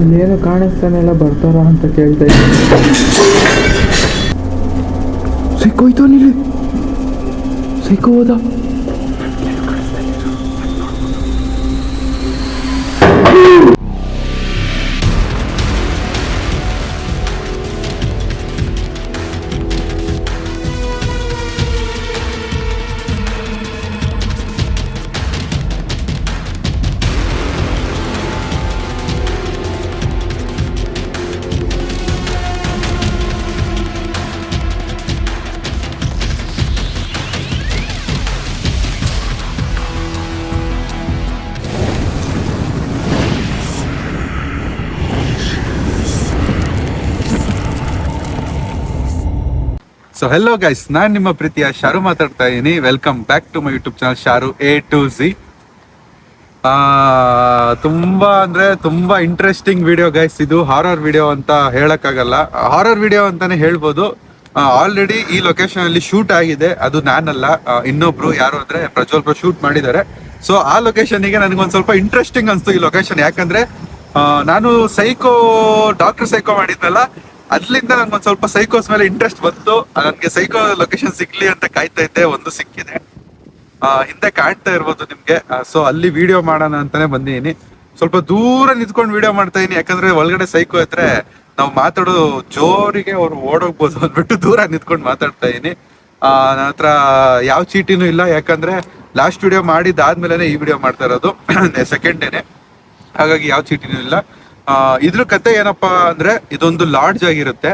ಇಲ್ಲೇನು ಕಾಣಿಸ್ತಾನೆಲ್ಲ ಬರ್ತಾರ ಅಂತ ಕೇಳ್ತಾ ಇದ್ದೀನಿ. ಸಿಕ್ಕೋಯ್ತು ನೀನು, ಸಿಕ್ಕೋದ. ಸೊ ಹೆಲೋ ಗೈಸ್, ನಾನು ನಿಮ್ಮ ಪ್ರೀತಿಯ ಶಾರು ಮಾತಾಡ್ತಾ ಇದ್ದೀನಿ. Welcome back to my YouTube channel Sharu A to Z. ತುಂಬಾ ಇಂಟ್ರೆಸ್ಟಿಂಗ್ ವಿಡಿಯೋ ಗೈಸ್. ಇದು ಹಾರರ್ ವಿಡಿಯೋ ಅಂತ ಹೇಳಕ್ಕಾಗಲ್ಲ, ಹಾರರ್ ವಿಡಿಯೋ ಅಂತಾನೆ ಹೇಳ್ಬೋದು. ಆಲ್ರೆಡಿ ಈ ಲೊಕೇಶನ್ ಅಲ್ಲಿ ಶೂಟ್ ಆಗಿದೆ. ಅದು ನಾನಲ್ಲ, ಇನ್ನೊಬ್ರು ಯಾರು ಅಂದ್ರೆ ಪ್ರಜ್ವಲ್ ಬ್ರೋ ಶೂಟ್ ಮಾಡಿದ್ದಾರೆ. ಸೊ ಆ ಲೊಕೇಶನ್ಗೆ ನನಗೊಂದು ಸ್ವಲ್ಪ ಇಂಟ್ರೆಸ್ಟಿಂಗ್ ಅನ್ಸ್ತು ಈ ಲೊಕೇಶನ್. ಯಾಕಂದ್ರೆ ನಾನು ಡಾಕ್ಟರ್ ಸೈಕೋ ಮಾಡಿದ್ನಲ್ಲ, ಅದ್ರಿಂದ ನನ್ಗೊಂದ್ ಸ್ವಲ್ಪ ಸೈಕೋಸ್ ಮೇಲೆ ಇಂಟ್ರೆಸ್ಟ್ ಬಂತು. ನನ್ಗೆ ಸೈಕೋ ಲೊಕೇಶನ್ ಸಿಗ್ಲಿ ಅಂತ ಕಾಯ್ತಾ ಇದ್ದೆ, ಒಂದು ಸಿಕ್ಕಿದೆ. ಹಿಂದೆ ಕಾಣ್ತಾ ಇರ್ಬೋದು ನಿಮ್ಗೆ. ಸೊ ಅಲ್ಲಿ ವಿಡಿಯೋ ಮಾಡೋಣ ಅಂತಾನೆ ಬಂದಿದ್ದೀನಿ. ಸ್ವಲ್ಪ ದೂರ ನಿಂತ್ಕೊಂಡು ವಿಡಿಯೋ ಮಾಡ್ತಾ ಇದೀನಿ, ಯಾಕಂದ್ರೆ ಒಳಗಡೆ ಸೈಕೋ ಇದ್ರೆ ನಾವು ಮಾತಾಡೋದು ಜೋರಿಗೆ ಅವ್ರು ಓಡೋಗ್ಬೋದು ಅಂದ್ಬಿಟ್ಟು ದೂರ ನಿಂತ್ಕೊಂಡು ಮಾತಾಡ್ತಾ ಇದೀನಿ. ನನ್ನ ಹತ್ರ ಯಾವ ಚೀಟಿನೂ ಇಲ್ಲ, ಯಾಕಂದ್ರೆ ಲಾಸ್ಟ್ ವಿಡಿಯೋ ಮಾಡಿದ್ದಾದ್ಮೇಲೆ ಈ ವಿಡಿಯೋ ಮಾಡ್ತಾ ಇರೋದು, ಸೆಕೆಂಡ್ ಡೇನೆ. ಹಾಗಾಗಿ ಯಾವ ಚೀಟಿನೂ ಇಲ್ಲ. ಇದ್ರ ಕತೆ ಏನಪ್ಪಾ ಅಂದ್ರೆ, ಇದೊಂದು ಲಾಡ್ಜ್ ಆಗಿರುತ್ತೆ.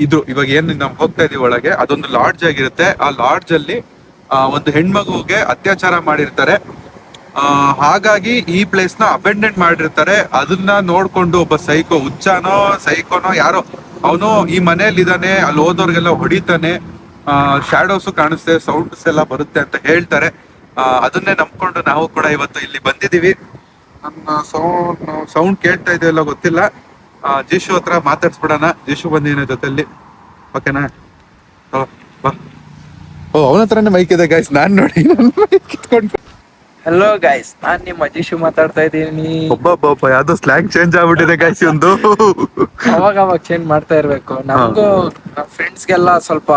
ಇದು ಇವಾಗ ಏನ್ ನಾವು ಹೋಗ್ತಾ ಇದೀವಿ ಒಳಗೆ, ಅದೊಂದು ಲಾಡ್ಜ್ ಆಗಿರುತ್ತೆ. ಆ ಲಾಡ್ಜ್ ಅಲ್ಲಿ ಒಂದು ಹೆಣ್ಮಗುಗೆ ಅತ್ಯಾಚಾರ ಮಾಡಿರ್ತಾರೆ. ಹಾಗಾಗಿ ಈ ಪ್ಲೇಸ್ ನ ಅಬೆಂಡೆಂಟ್ ಮಾಡಿರ್ತಾರೆ. ಅದನ್ನ ನೋಡ್ಕೊಂಡು ಒಬ್ಬ ಸೈಕೋನೋ ಯಾರೋ ಅವನು ಈ ಮನೇಲಿ ಇದಾನೆ, ಅಲ್ಲಿ ಹೋದವ್ರಿಗೆಲ್ಲ ಹೊಡಿತಾನೆ. ಶ್ಯಾಡೋಸ್ ಕಾಣಿಸ್ತೆ, ಸೌಂಡ್ಸ್ ಎಲ್ಲ ಬರುತ್ತೆ ಅಂತ ಹೇಳ್ತಾರೆ. ಅದನ್ನೇ ನಂಬ್ಕೊಂಡು ನಾವು ಕೂಡ ಇವತ್ತು ಇಲ್ಲಿ ಬಂದಿದೀವಿ. ನನ್ನ ಸೌಂಡ್ ಕೇಳ್ತಾ ಇದೆಯಲ್ಲ ಗೊತ್ತಿಲ್ಲ. ಜೀಶು ಹತ್ರ ಮಾತಾಡ್ಸ್ಬಿಡೋಣ. ಜೀಶು ಬಂದಿನ ಜೊತೆಲಿ, ಓಕೆನಾ? ಬಾ. ಓ, ಅವನ ಹತ್ರನೇ ಮೈಕ್ ಇದೆ ಗೈಸ್. ನಾನ್ ನೋಡಿ ಕಿತ್ಕೊಂಡು. ಹಲೋ ಗೈಸ್, ನಾನ್ ನಿಮ್ಮ ಜೀಶು ಮಾತಾಡ್ತಾ ಇದ್ದೀನಿ. ಒಬ್ಬ ಯಾವ್ದೋ ಸ್ಲ್ಯಾಂಗ್ ಚೇಂಜ್ ಆಗ್ಬಿಟ್ಟಿದೆ ಗೈಸ್ ಒಂದು. ಅವಾಗ ಚೇಂಜ್ ಮಾಡ್ತಾ ಇರ್ಬೇಕು. ನಮಗೂ ನಮ್ಮ ಫ್ರೆಂಡ್ಸ್ಗೆಲ್ಲ ಸ್ವಲ್ಪ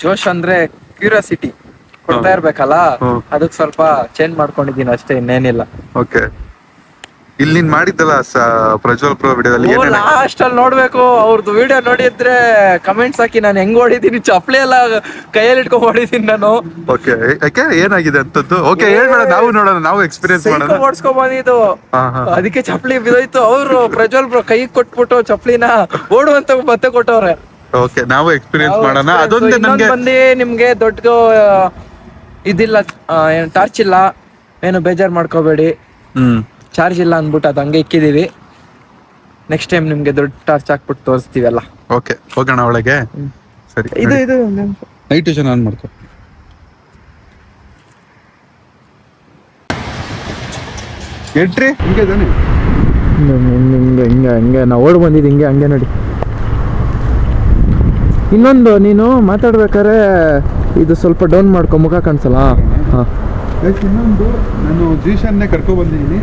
ಜೋಶ್ ಅಂದ್ರೆ ಕ್ಯೂರಿಯಾಸಿಟಿ ಕೊಡ್ತಾ ಇರ್ಬೇಕಲ್ಲ, ಅದಕ್ಕೆ ಸ್ವಲ್ಪ ಚೇಂಜ್ ಮಾಡ್ಕೊಂಡಿದ್ದೀನಿ ಅಷ್ಟೇ, ಇನ್ನೇನಿಲ್ಲ. ಓಕೆ, ಇಲ್ಲಿ ನೀನ್ ಮಾಡಿದ್ದಲ್ಲ ಪ್ರಜ್ವಲ್ ಪ್ರೋ ವಿಡಿಯೋದಲ್ಲಿ ಲಾಸ್ಟ್ ಅಲ್ಲಿ ನೋಡ್ಬೇಕು. ಅವ್ರದ್ದು ವಿಡಿಯೋ ನೋಡಿದ್ರೆ ಕಮೆಂಟ್ಸ್ ಹಾಕಿ. ನಾನು ಹೆಂಗ್ ಹೊಡಿದೀನಿ, ಚಪ್ಲಿ ಎಲ್ಲ ಕೈಯಲ್ಲಿ ಇಟ್ಕೊಂಡ್ ಹೊಡಿದೀನಿ ನಾನು. ಓಕೆ, ಯಾಕೆ ಏನಾಗಿದೆ ಅಂತದ್ದು? ಓಕೆ, ಹೇಳ್ಬೇಡ, ನಾವು ನೋಡೋಣ, ನಾವು ಎಕ್ಸ್ಪೀರಿಯನ್ಸ್ ಮಾಡೋಣ. ಓಡಿಸ್ಕೊಂಡ್ ಬಂದಿದ್ದು, ಅದಕ್ಕೆ ಚಪ್ಲಿ ಬಿದ್ದೋಯ್ತು. ಅವ್ರು ಪ್ರಜ್ವಲ್ ಬ್ರೋ ಕೈ ಕೊಟ್ಬಿಟ್ಟು ಚಪ್ಲಿನ ಓಡುವಂತ ಮತ್ತೆ ಕೊಟ್ಟವ್ರೆ. ಓಕೆ, ನಾವು ಎಕ್ಸ್ಪೀರಿಯನ್ಸ್ ಮಾಡೋಣ. ಅದೊಂದು ಬಂದು ನಿಮ್ಗೆ ದೊಡ್ಡ ಇದಿಲ್ಲ, ಏನು ಟಾರ್ಚ್ ಇಲ್ಲ, ಏನು ಬೇಜಾರ್ ಮಾಡ್ಕೋಬೇಡಿ. ಚಾರ್ಜ್ ಇಲ್ಲ ಅಂದ್ಬಿಟ್ಟು ಅದು ಹಂಗೆ ಇಕ್ಕಿದೀವಿ. ನೆಕ್ಸ್ಟ್ ಟೈಮ್ ನಿಮ್ಗೆ ದೊಡ್ಡ ಟಾರ್ಚ್ ಹಾಕ್ಬಿಟ್ಟು ತೋರಿಸ್ತೀವಲ್ಲ. ಓಕೆ, ಹೋಗೋಣ ಒಳಗೆ. ಸರಿ, ಇದು ನೈಟ್ ವಿಷನ್ ಆನ್ ಮಾಡ್ಕೊ. ಎಂಟ್ರಿ ಹಿಂಗೆ ಇದಾನೆ, ಹಿಂಗೆ ನಾವು ಓಡ್ ಬಂದಿದ್ದು ಹಂಗೆ ನೋಡಿ. ಇನ್ನೊಂದು, ನೀನು ಮಾತಾಡ್ಬೇಕಾದ್ರೆ ಇದು ಸ್ವಲ್ಪ ಡೌನ್ ಮಾಡ್ಕೊ, ಮುಖ ಕಾಣಿಸಲ್ಲ. ಇನ್ನೊಂದು, ನಾನು ಜೀಶನ್ನೇ ಕರ್ಕೊಂಡ್ ಬಂದಿದ್ದೀನಿ.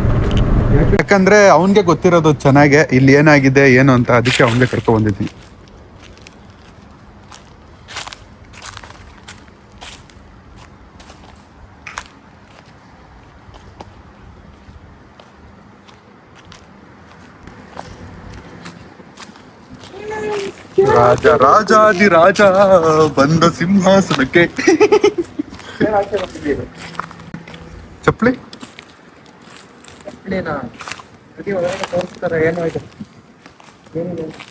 ಯಾಕಂದ್ರೆ ಅವನ್ಗೆ ಗೊತ್ತಿರೋದು ಚೆನ್ನಾಗೆ ಇಲ್ಲಿ ಏನಾಗಿದೆ ಏನು ಅಂತ, ಅದಕ್ಕೆ ಅವನ್ಗೆ ಕರ್ಕೊಂಡ್ ಬಂದಿದ್ದೀನಿ. ರಾಜಾದಿ ರಾಜ ಬಂದ ಸಿಂಹಾಸನಕ್ಕೆ. ಚಪ್ಲಿ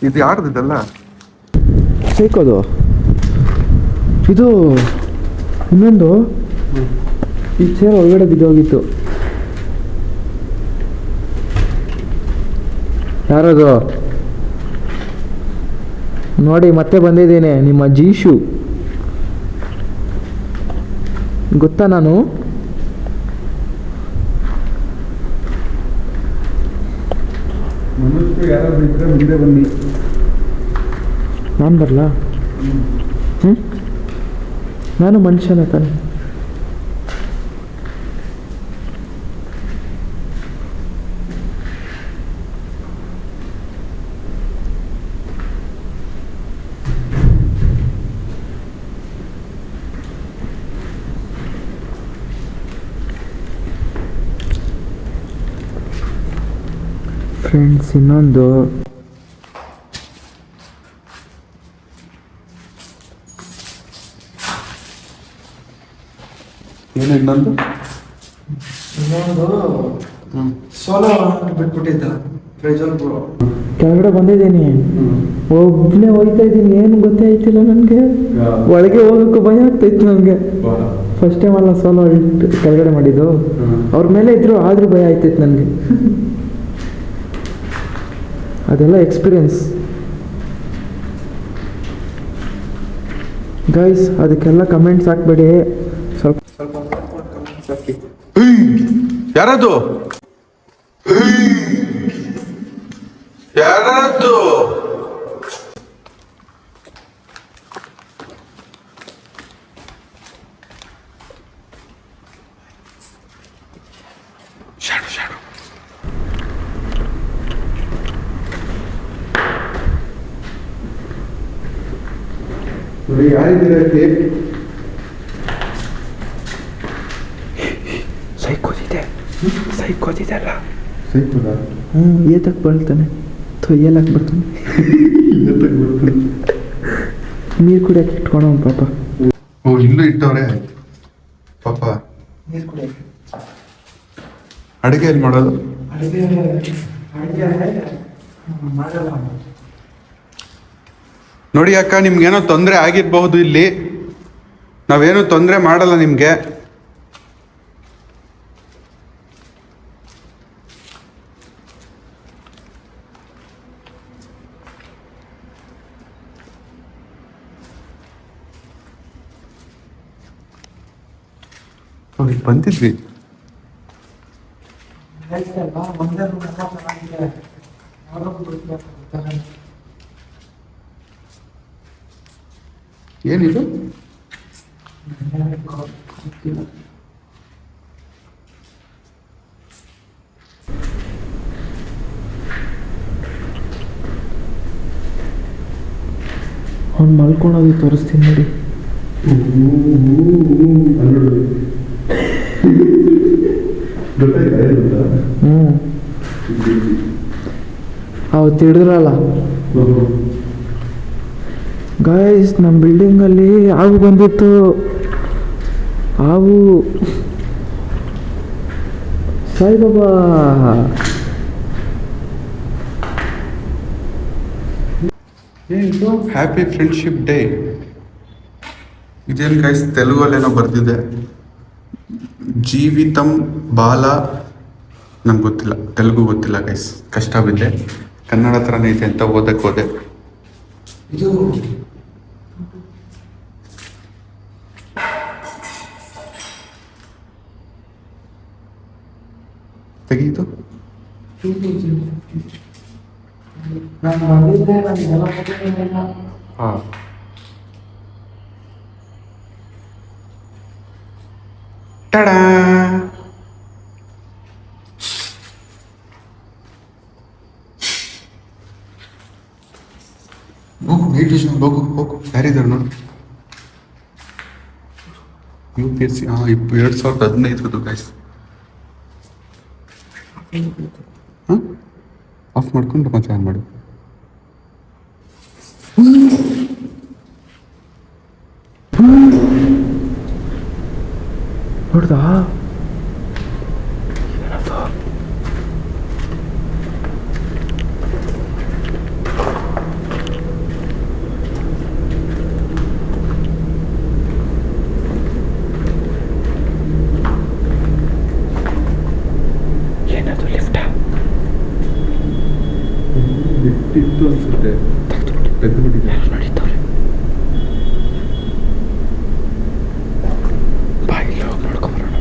ಇದು ಯಾರ್ದಿದಲ್ಲ? ಸೈಕೋದು ಇದು. ಇನ್ನೊಂದು, ಈ ಚೇರ್ ಒಳಗಡೆ ಬಿದ್ದೋಗಿತ್ತು. ಯಾರದು ನೋಡಿ, ಮತ್ತೆ ಬಂದಿದ್ದೀನಿ. ನಿಮ್ಮ ಜೀಶು ಗೊತ್ತಾ? ನಾನು ಯಾರಾದ್ರೂ ಇದ್ರೆ ಮುಂದೆ ಬನ್ನಿ. ನಾನು ಬರಲಾ? ನಾನು ಮನುಷ್ಯನ ತಾನೆ. ಫ್ರೆಂಡ್ಸ್ ಇನ್ನೊಂದು ಏನು ಇನ್ನೊಂದು ಸೋಲೋ ಬಿಟ್ಬಿಟ್ಟಿದ್ದ ಪ್ರಜ್ವಲ್ ಬ್ರೋ ಕೆಳಗಡೆ ಬಂದಿದ್ದೀನಿ ಒಬ್ಬನೇ ಹೋಗ್ತಾ ಇದ್ದೀನಿ ಏನು ಗೊತ್ತೇ ಆಯ್ತಿಲ್ಲ ನನಗೆ ಒಳಗೆ ಹೋಗಕ್ಕೂ ಭಯ ಆಗ್ತಾಯಿತ್ತು ನನಗೆ ಫಸ್ಟ್ ಟೈಮ್ ಅಲ್ಲ ಸೋಲೋ ಕೆಳಗಡೆ ಮಾಡಿದ್ದು ಅವ್ರ ಮೇಲೆ ಇದ್ರು ಆದ್ರೂ ಭಯ ಆಯ್ತೈತೆ ನನಗೆ ಅದೆಲ್ಲ ಎಕ್ಸ್ಪೀರಿಯನ್ಸ್ ಗೈಸ್ ಅದಕ್ಕೆಲ್ಲ ಕಮೆಂಟ್ಸ್ ಹಾಕ್ಬೇಡಿ ಸ್ವಲ್ಪ ಸ್ವಲ್ಪ ಕಮೆಂಟ್ಸ್ ಹಾಕಿ ಯಾರದು ಯಾರದು ಶಾಡು ಶಾಡು ನೋಡಿ ಯಾರಿದ್ದೀರ ಸೈಕ್ ಓದಿದಲ್ಲ ಸೈಕುಲ ಏತಕ್ಕೆ ಬಳ್ತಾನೆ ತೊಯ್ಯಲಕ್ಕೆ ಬರ್ತಾನೆ ನೀರು ಕುಡಿಯಕ್ಕೆ ಇಟ್ಕೊಳ ಪಾಪ ಓ ಇಲ್ಲೂ ಇಟ್ಟವ್ರೆ ಪಾಪ ನೀರು ಕುಡಿಯಕ್ಕೆ ಅಡುಗೆ ಎಲ್ಲಿ ಮಾಡೋದು ನೋಡಿ ಅಕ್ಕ ನಿಮ್ಗೇನೋ ತೊಂದರೆ ಆಗಿರಬಹುದು ಇಲ್ಲಿ ನಾವೇನು ತೊಂದರೆ ಮಾಡಲ್ಲ ನಿಮ್ಗೆ ಬಂದಿದ್ವಿ ಏನಿದು ಅವ್ನು ಮಲ್ಕೊಳೋದು ತೋರಿಸ್ತೀನಿ ನೋಡಿ ಅವತ್ತು ಹಿಡಿದ್ರಲ್ಲ ಗೈಸ್ ನಮ್ಮ ಬಿಲ್ಡಿಂಗಲ್ಲಿ ಹಾವು ಬಂದಿತ್ತು ಹಾವು ಸಾಯಿಬಾಬಾ ಏನಿದು ಹ್ಯಾಪಿ ಫ್ರೆಂಡ್ಶಿಪ್ ಡೇ ಇದೇನು ಗೈಸ್ ತೆಲುಗಲ್ಲೇನೋ ಬರ್ದಿದೆ ಜೀವಿತಂ ಬಾಲ ನಂಗೆ ಗೊತ್ತಿಲ್ಲ ತೆಲುಗು ಗೊತ್ತಿಲ್ಲ ಗೈಸ್ ಕಷ್ಟ ಬಿದ್ದೆ ಕನ್ನಡ ಥರನೇ ಇದೆ ಅಂತ ಓದಕ್ಕೆ ಹೋದೆ ಇದು ತೆಗೀತು ಹಾಂ ಟಡಾ ಹೋಗು ವೇಟ್ ಹೋಗು ಹೋಗು ಯಾರಿದ್ದಾರೆ ನೋಡಿ UPSC 2015 ಗೈಸ್ ಹಾಂ ಆಫ್ ಮಾಡ್ಕೊಂಡು ಮತ್ತೆ ಆನ್ ಮಾಡು ನೋಡ್ದಾ ಏನದು ಲಿಫ್ಟ್ ಇತ್ತು ಅನ್ಸುತ್ತೆ ನಡೀತವ್ರೆ ಬಾಯಿಲ್ಲ ಹೋಗಿ ನೋಡ್ಕೊಂಬರೋಣ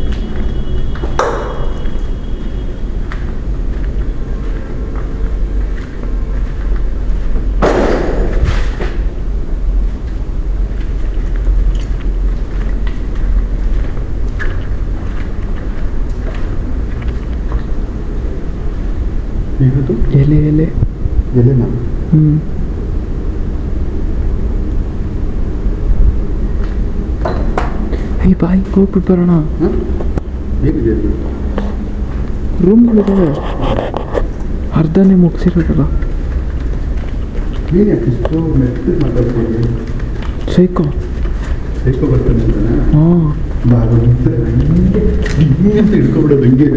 ಏನದು ಎಲೆ ಎಲೆ ಎಲೆನಾ ಈ ಬಾಯಿ ಹೋಗ್ಬಿಟ್ಟು ಬರೋಣ ಹೇಗಿದೆ ರೂಮ್ಗಳಿದೆ ಅರ್ಧನೇ ಮುಗಿಸಿರೋದಲ್ಲ. ನೀನು ಯಾಕೆ ಇಷ್ಟು ಮೆತ್ತಗೆ ಮಾತಾಡ್ತೀವಿ? ಸೈಕೋ ಬರ್ತಾನೆ ಅಂತಾನೆ. ಹಾಂ ಹಂಗೆ ಅಂತ ಹಿಡ್ಕೊಬಿಡೋದು ಹಂಗೆ.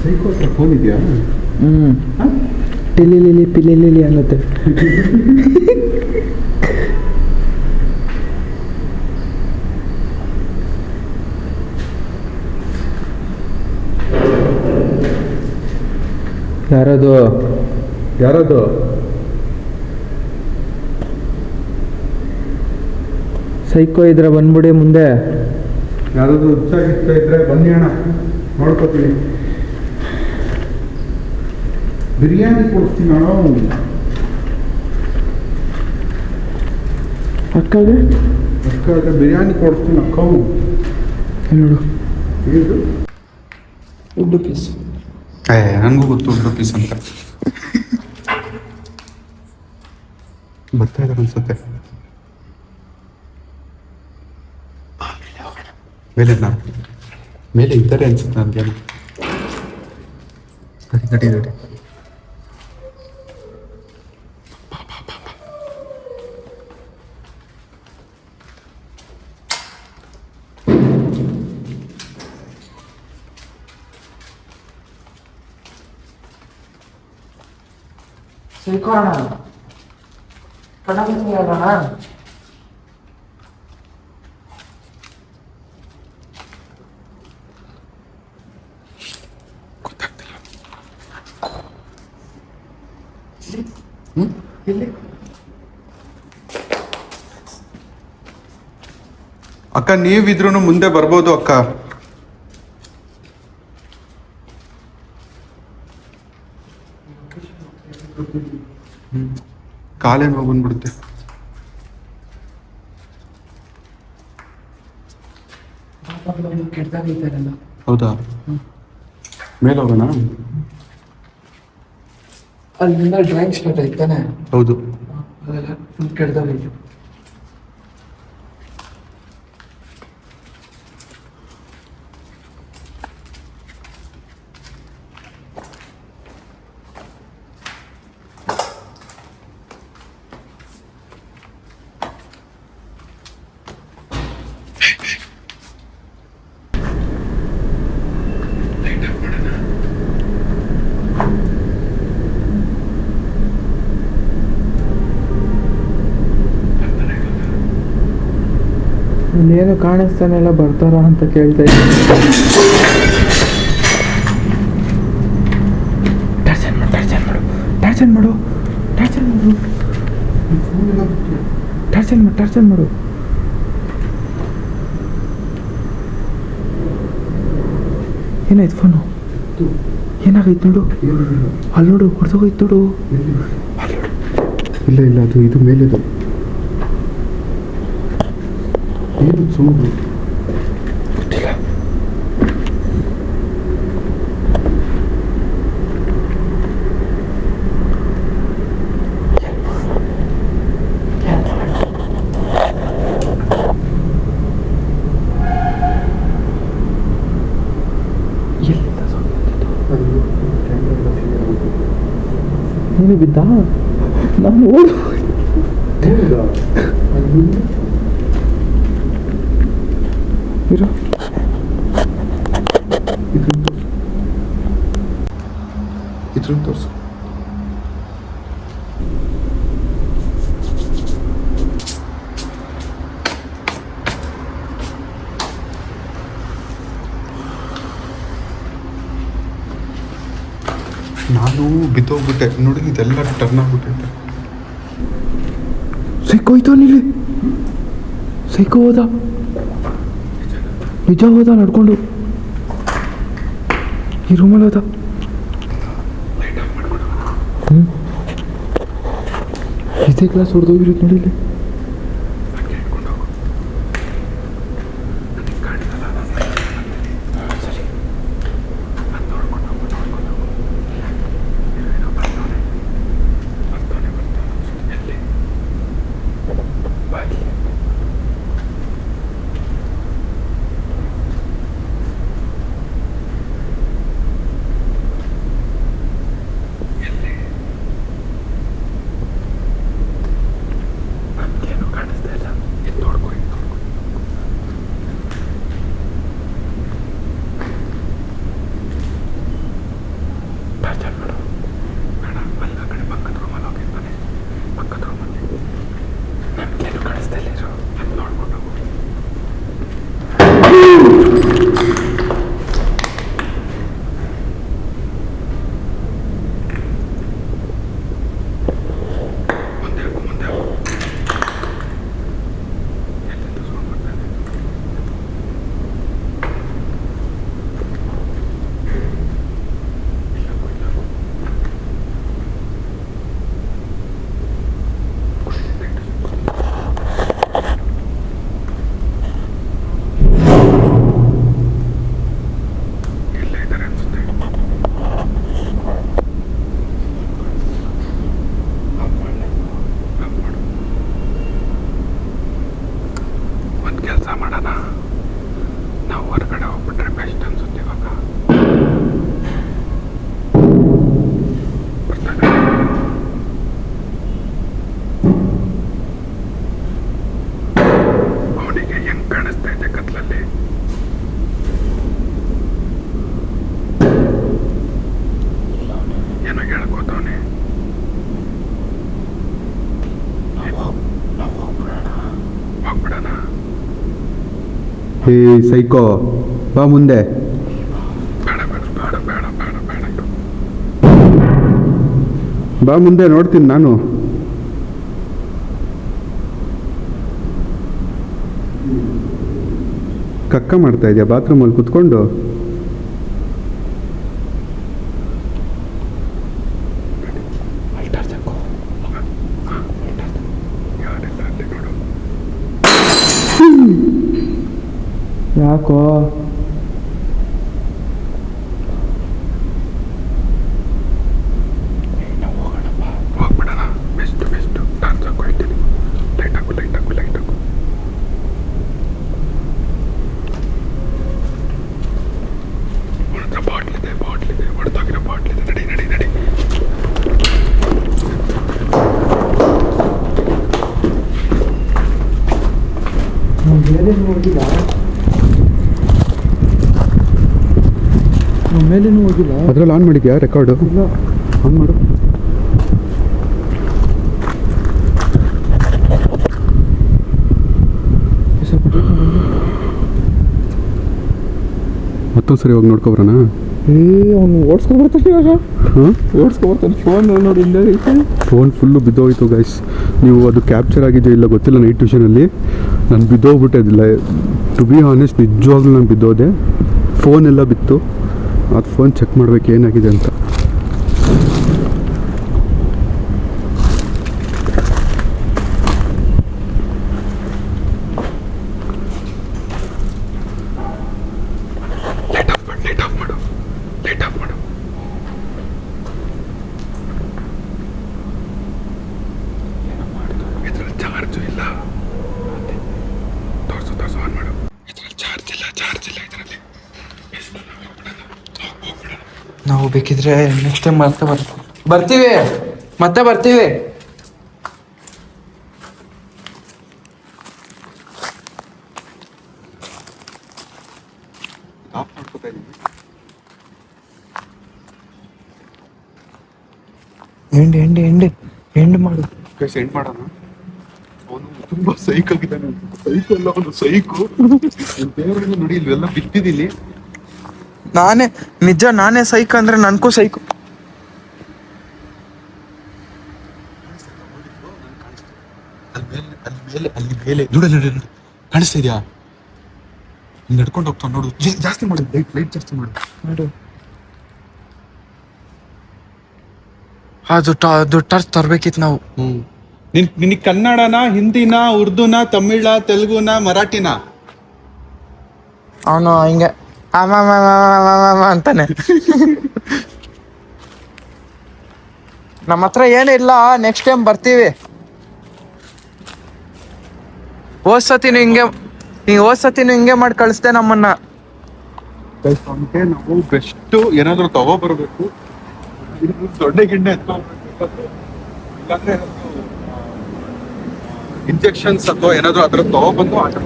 ಸೈಕೋ ಹತ್ರ ಫೋನ್ ಇದೆಯಾ? ಟಿಲಿಲಿಲಿ ಪಿಲಿಲಿಲಿ ಅನ್ನತ್ತೆ. ಯಾರದು ಸೈಕೋ ಇದ್ರೆ ಬಂದ್ಬಿಡಿ ಮುಂದೆ. ಯಾರಾದ್ರು ಹುಚ್ಚಾಗಿತ್ತ ಇದ್ರೆ ಬನ್ನಿ ಅಣ್ಣ, ನೋಡ್ಕೋತೀನಿ. ಬಿರಿಯಾನಿ ಕೊಡ್ತೀನಿ ಅಣ್ಣ ಅಕ್ಕಗೆ. ಬಿರಿಯಾನಿ ಕೊಡ್ತೀನಿ ಅಕ್ಕ. ನೋಡು ಇದು ಉಡ್ಡು ಪೀಸ್. ನನಗೂ ಗೊತ್ತು ಉಡ್ಡು ಪೀಸ್ ಅಂತ. ಬರ್ತಾ ಇದ್ದಾರೆ ಅನ್ಸುತ್ತೆ. ಮೇಲೆ ಇದ್ದಾರೆ ಅನ್ಸುತ್ತೆ ನನಗೆ. ಗಡಿ ಸೈಕೋ ಅಣ್ಣ ಕಣ್ಣ. ಅಕ್ಕ ನೀವಿದ್ರು ಮುಂದೆ ಬರ್ಬೋದು ಅಕ್ಕ. ಕಾಲೇ ನೋವು ಬಂದ್ಬಿಡುತ್ತೆ. ಹೌದಾ? ಮೇಲೆ ಹೋಗೋಣ. ಅಲ್ಲಿಂದ ಡ್ರಾಯಿಂಗ್ ಸ್ಟಾರ್ಟ್ ಆಯ್ತಾನೆ. ಹೌದು. ಅದೆಲ್ಲ ಫುಲ್ ಕೆಡ್ದಾಗೈತೆ. ಏನು ಕಾಣಿಸ್ತಾನೆಲ್ಲ ಬರ್ತಾರ ಅಂತ ಕೇಳ್ತಾ ಇದ್ದೀನಿ. ಟಾರ್ಚನ್ ಮಾಡು. ಏನಾಯ್ತು ಫೋನು? ಏನಾಗೈತೆ ನೋಡು. ಅಲ್ಲಿ ನೋಡು, ಹೊಡೆದೋಗೈತೆ ನೋಡು. ಇಲ್ಲ ಅದು ಇದು ಮೇಲೆದು ಏನು ಸೌಂಡು ಗೊತ್ತಿಲ್ಲ. ನೀನು ಬಿದ್ದ? ನಾನು ಓಡು. ಇರು. ಇದ್ರನ್ನು ತೋರಿಸು. ನಾನು ಬಿದ್ದೋಗ್ಬಿಟ್ಟೆ ನೋಡಿ, ಇದೆಲ್ಲ ಟರ್ನ್ ಆಗ್ಬಿಟ್ಟೈತೆ. ಸೈಕೋ ಹೋಯ್ತು ನೀಲಿ. ಸೈಕೋ ಹೋದ, ನಿಜ ಹೋದ ನಡ್ಕೊಂಡು. ಈ ರೂಮಲ್ಲಿ ಹೋದ. ಇದೇ ಕ್ಲಾಸ್ ಹೊಡೆದೋಗಿರುತ್ತೆ ನೋಡಿ ಇಲ್ಲಿ. ಏನೋ ಹೇಳ್ಕೋತವನೆ. ಹೋಗ್ಬಿಡೋಣ. ಹೇ ಸೈಕೋ, ಬಾ ಮುಂದೆ. ಬೇಡ ಬೇಡ ಬೇಡ ಬೇಡ ಬೇಡ ಬೇಡ, ಬಾ ಮುಂದೆ, ನೋಡ್ತೀನಿ ನಾನು. ಕಕ್ಕ ಮಾಡ್ತಾ ಇದೆಯಾ ಬಾತ್ರೂಮಲ್ಲಿ ಕುತ್ಕೊಂಡು? ಯಾಕೋ ಹೋಗ್ಬಿಡೋಣ. ಬೆಸ್ಟ್ ಬೆಸ್ಟ್ ಟಾರ್ಚ್ ಹಾಕು, ಹೇಳ್ತೀನಿ. ಲೈಟ್ ಹಾಕು ಲೈಟ್ ಹಾಕು ಲೈಟ್ ಹಾಕು. ಬಾಟ್ಲಿದೆ ಹೊಡೆದೋಗಿರೋ ಬಾಟ್ಲಿದೆ. ನಡಿ ನಡಿ ನಡಿ. ಮೇಲೇನು ಹೋಗಿಲ್ಲ. ಅದ್ರಲ್ಲಿ ಆನ್ ಮಾಡಿದ್ಯಾ ರೆಕಾರ್ಡು? ಆನ್ ಮಾಡು. ಮತ್ತೊಂದು ಸರಿ ಹೋಗಿ ನೋಡ್ಕೊಬರೋಣ. ಅವನು ಓಡಿಸ್ಕೊಬರ್ತಾನೆ ಇವಾಗ. ಹಾಂ, ಓಡಿಸ್ಕೊಬರ್ತಾನೆ. ಫೋನ್ ನೋಡಿ ಹಿಂದೆ ಫೋನ್ ಫುಲ್ಲು ಬಿದ್ದೋಯ್ತು ಗೈಸ್. ನೀವು ಅದು ಕ್ಯಾಪ್ಚರ್ ಆಗಿದೆಯೋ ಇಲ್ಲ ಗೊತ್ತಿಲ್ಲ. ನೈಟ್ ಟ್ಯೂಷನಲ್ಲಿ ನಾನು ಬಿದ್ದೋಗ್ಬಿಟ್ಟಿದ್ದಿಲ್ಲ. ಟು ಬಿ ಆನೆಸ್ಟ್, ನಿಜವಾಗ್ಲೂ ನಾನು ಬಿದ್ದೋದೆ. ಫೋನ್ ಎಲ್ಲ ಬಿತ್ತು. ಅದು ಫೋನ್ ಚೆಕ್ ಮಾಡ್ಬೇಕು ಏನಾಗಿದೆ ಅಂತ. ಲೈಟ್ ಆಫ್ ಮಾಡು. ಇದ್ರಲ್ಲಿ ಚಾರ್ಜು ಇಲ್ಲ. ತೋರ್ಸು ಆನ್ ಮಾಡು. ಇದ್ರಲ್ಲಿ ಚಾರ್ಜ್ ಇಲ್ಲ ಇದರಲ್ಲಿ. ನಾವು ಬೇಕಿದ್ರೆ ನೆಕ್ಸ್ಟ್ ಟೈಮ್ ಬರ್ತೀವಿ. ಮತ್ತೆ ಬರ್ತೀವಿ. ಆಫ್ ಮಾಡ್ಕೊತಾ ಇದ್ದೀನಿ. ಎಂಡ್ ಮಾಡು. ಸೆಂಡ್ ಮಾಡೋಣ. ಅವನು ತುಂಬಾ ಸೈಕ್ ಆಗಿದ್ದಾನೆ. ಸೈಕು ಅಲ್ಲ, ಅವನು ಸೈಕು. ದೇವರನ್ನ ನೋಡಿ, ಇಲ್ಲೆಲ್ಲ ಬಿತ್ತಿದ್ದೀನಿ. ನಾನೇ ಸೈಕ್ ಅಂದ್ರೆ ನನ್ಗೂ ಸೈಕು. ಅಲ್ಲಿ ಮೇಲೆ ನೋಡಿ ಕಾಣಿಸ್ತಾ ಇದೆಯಾ? ನಡ್ಕೊಂಡು ಹೋಗ್ತಾನೆ ನೋಡು. ಜಾಸ್ತಿ ಮಾಡು, ಲೈಟ್ ಜಾಸ್ತಿ ಮಾಡು. ನೋಡು, ಅದು ಟಾರ್ಚ್ ತರ್ಬೇಕಿತ್ತು ನಾವು. ನಿನಗೆ ಕನ್ನಡನ, ಹಿಂದಿನ, ಉರ್ದುನ, ತಮಿಳ, ತೆಲುಗುನ, ಮರಾಠಿನ? ಅವನು ಹಿಂಗೆ ಅಂತಾನೆ. ನಮ್ಮ ಹತ್ರ ಏನಿಲ್ಲ. ನೆಕ್ಸ್ಟ್ ಟೈಮ್ ಬರ್ತೀವಿ. ಹೋದ್ಸತಿನು ಹಿಂಗೆ ಮಾಡಿ ಕಳಿಸ್ದೆ ನಮ್ಮನ್ನ. ನಾವು ಬೆಸ್ಟ್ ಏನಾದ್ರು ತಗೋಬರ್ಬೇಕು. ದೊಡ್ಡ ಗಿಣ್ಣೆ ಇಂಜೆಕ್ಷನ್ಸ್ ಅಥವಾ ಏನಾದ್ರು ಅದ್ರ ತಗೋಬಂದು ಆಟ.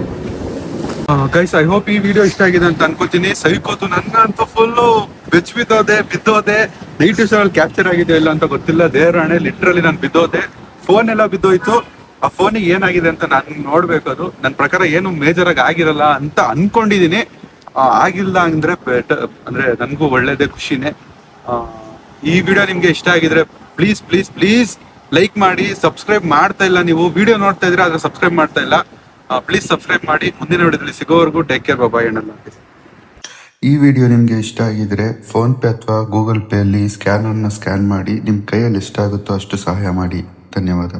ಗೈಸ್, ಐ ಹೋಪ್ ಈ ವಿಡಿಯೋ ಇಷ್ಟ ಆಗಿದೆ ಅಂತ ಅನ್ಕೋತೀನಿ. ಸೈಕೋತು ನನ್ನಂತೂ ಫುಲ್ಲು ಬಿದ್ದೋದೆ. ನೈಟ್ ಟ್ಯೂಷನ್ ಕ್ಯಾಪ್ಚರ್ ಆಗಿದೆ ಇಲ್ಲ ಅಂತ ಗೊತ್ತಿಲ್ಲ. ದೇವರಾಣೆ ಲಿಟ್ರಲಿ ನಾನು ಬಿದ್ದೋದೆ. ಫೋನ್ ಎಲ್ಲ ಬಿದ್ದೋಯ್ತು. ಆ ಫೋನಿಗೆ ಏನಾಗಿದೆ ಅಂತ ನಾನು ನೋಡ್ಬೇಕು. ಅದು ನನ್ನ ಪ್ರಕಾರ ಏನು ಮೇಜರ್ ಆಗಿ ಆಗಿರಲ್ಲ ಅಂತ ಅನ್ಕೊಂಡಿದೀನಿ. ಆಗಿಲ್ಲ ಅಂದ್ರೆ ಬೆಟರ್, ಅಂದ್ರೆ ನನಗೂ ಒಳ್ಳೇದೇ, ಖುಷಿನೇ. ಈ ವಿಡಿಯೋ ನಿಮ್ಗೆ ಇಷ್ಟ ಆಗಿದ್ರೆ ಪ್ಲೀಸ್ ಲೈಕ್ ಮಾಡಿ. ಸಬ್ಸ್ಕ್ರೈಬ್ ಮಾಡ್ತಾ ಇಲ್ಲ ನೀವು. ವಿಡಿಯೋ ನೋಡ್ತಾ ಇದ್ರೆ ಆದ್ರೆ ಸಬ್ಸ್ಕ್ರೈಬ್ ಮಾಡ್ತಾ ಇಲ್ಲ. ಪ್ಲೀಸ್ ಸಬ್ಸ್ಕ್ರೈಬ್ ಮಾಡಿ. ಮುಂದಿನ ವಿಡಿಯೋದಲ್ಲಿ ಸಿಗೋವರೆಗೂ ಟೇಕ್ ಕೇರ್, ಬಾಯ್ ಅಣ್ಣಲ್ಲ. ಈ ವಿಡಿಯೋ ನಿಮಗೆ ಇಷ್ಟ ಆಗಿದ್ರೆ ಫೋನ್ ಪೇ ಅಥವಾ ಗೂಗಲ್ ಪೇ ಅಲ್ಲಿ ಸ್ಕ್ಯಾನರ್ನ ಸ್ಕ್ಯಾನ್ ಮಾಡಿ ನಿಮ್ಮ ಕೈಯಲ್ಲಿ ಎಷ್ಟಾಗುತ್ತೋ ಅಷ್ಟು ಸಹಾಯ ಮಾಡಿ. ಧನ್ಯವಾದ.